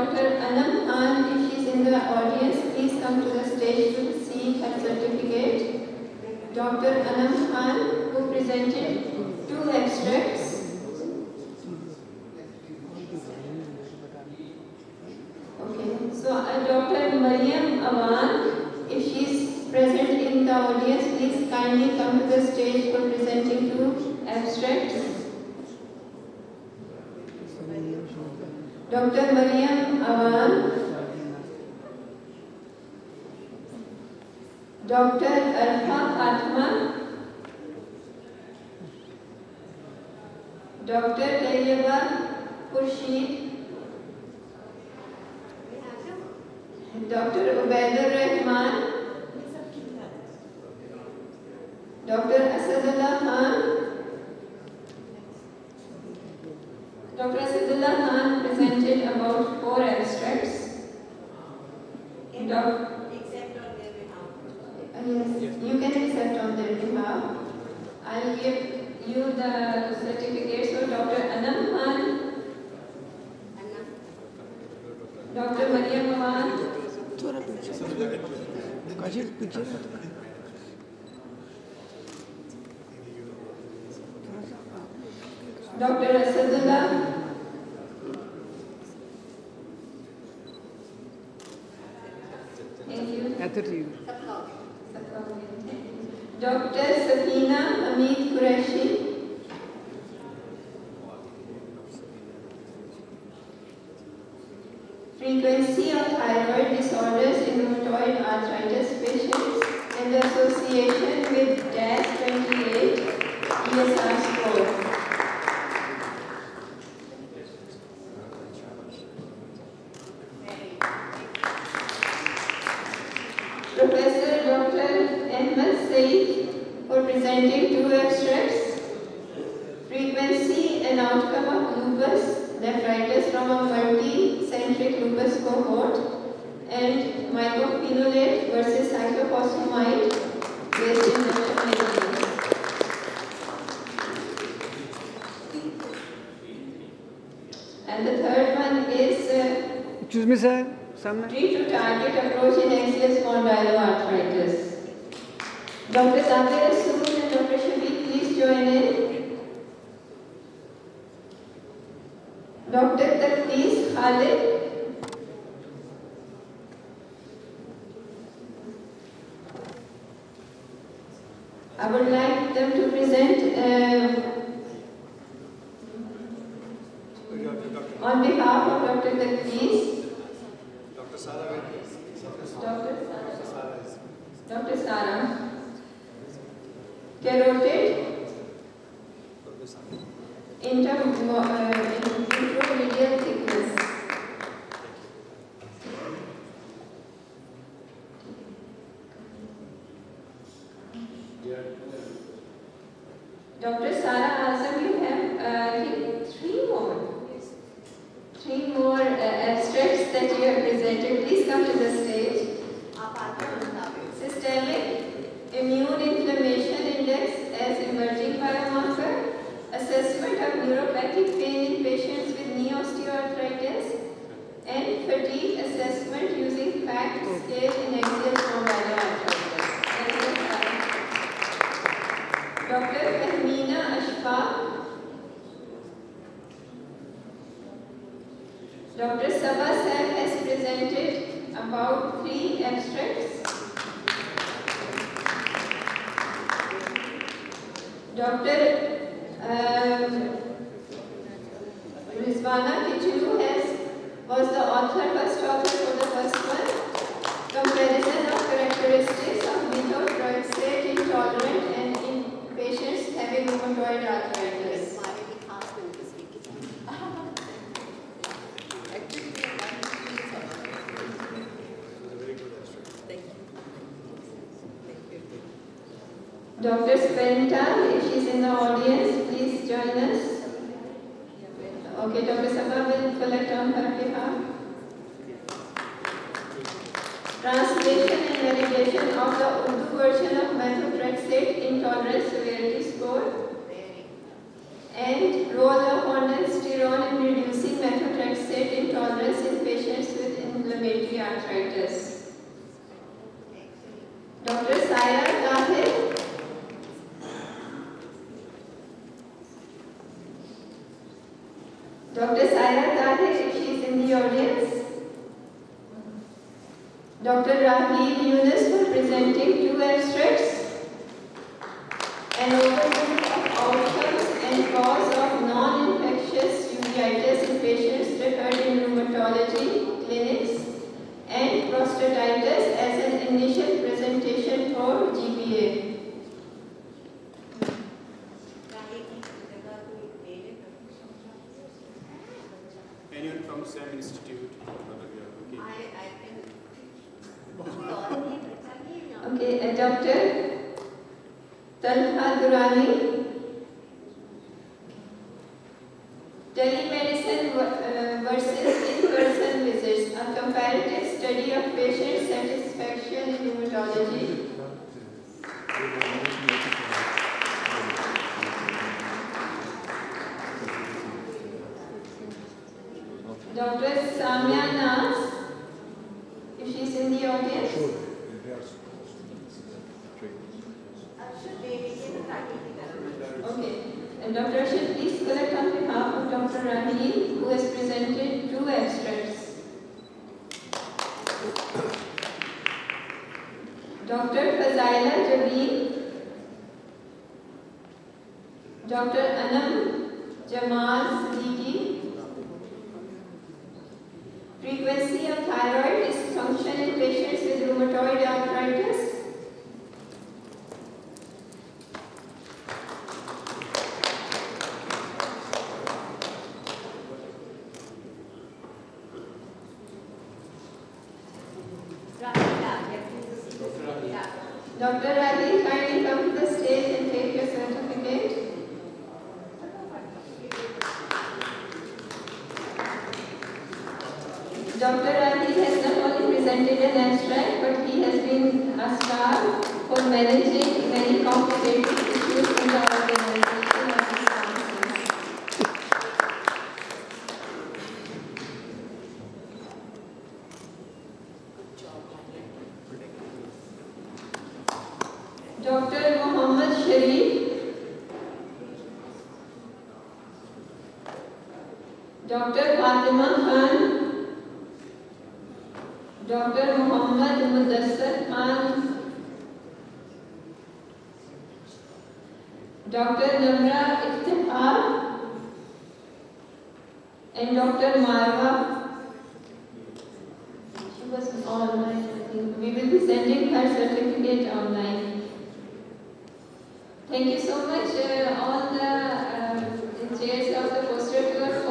Dr. Anam Khan, if she's in the audience, please come to the stage to receive her certificate. Dr. Anam Khan, who presented 2 abstracts. Okay, so Dr. Mariam Awan, if she's present in the audience, please kindly come to the stage for presenting 2 abstracts. Dr. Mariam Awan, Dr. Arfa Fatma, Dr. Tayyaba Khurshid, Dr. Ubaidur Rahman, Dr. Asadullah Khan. Dr. Asadullah Khan presented about 4 abstracts. Accept on their behalf. Yes, you can accept on their behalf. I'll give you the certificates for Dr. Anam Khan, Dr. Mariam Awan, Dr. Asadullah, thank you. Dr. Safina Hamid Qureshi, frequency of thyroid disorders in rheumatoid arthritis patients and the association with DAS-28 ESR score. Professor Dr. Ahmed Saeed for presenting 2 abstracts, frequency and outcome of lupus nephritis from a multi-centric lupus cohort, and mycophenolate versus cyclophosphamide based induction mechanisms. And the third one is Excuse me, sir. treat to target approach in axial spondyloarthritis. Dr. Sabir Rasool and Dr. Shafiq, please join in. Dr. Taqdees Khalid. I would like them to present on behalf of Dr. Taqdees. Dr. Sara. Carotid intermedial thickness. Dr. Sara Azam, you have I think 3 more abstracts that you have presented. Please come to the stage. Systemic immune inflammation index as emerging biomarker, assessment of neuropathic pain in patients with knee osteoarthritis, and fatigue assessment using FACT scale in axial spondyloarthritis. Dr. Fahmina Ashfaq, Dr. Sabah Saab has presented about 3 abstracts. Dr. Rizwana Kichu was the first author for the first one, comparison of characteristics of methotrexate intolerant and in patients having rheumatoid arthritis. Dr. Spenta, if she's in the audience, please join us. Okay, Dr. Sabah will collect on her behalf. Translation and validation of the Urdu version of methotrexate intolerance severity score and role of ondansetron in reducing methotrexate compensate intolerance in patients with inflammatory arthritis. Dr. Saira Tahir. Dr. Saira Tahir, if she is in the audience. Dr. Raheel Yunus for presenting 2 abstracts. An overview of outcomes and cause of non-infectious uveitis in patients referred in rheumatology clinics, and prostatitis as an initial presentation for GPA. Anyone from SAM Institute? Okay, Dr. Talha Durrani. Telemedicine versus in-person visits, a comparative study of patient satisfaction in rheumatology. Dr. Samya Nas, if she's in the audience. Okay. And Dr. Ashit, please collect on behalf of Dr. Raheel, who has presented 2 abstracts. Dr. Fazaila Jabeen, Dr. Anam Jamal Siddiqui, frequency of thyroid dysfunction in patients with rheumatoid arthritis. Dr. Raheel, kindly come to the stage and take your certificate. Dr. Raheel has not only presented an abstract, but he has been a star for managing many complicated issues in the organization of his councils. Dr. Muhammad Sharif, Dr. Fatima Khan, Dr. Muhammad Mudassar Khan, Dr. Namra Iftihar, and Dr. Marwa. She was online, I think. We will be sending her certificate online. Thank you so much, all the chairs of the poster tour.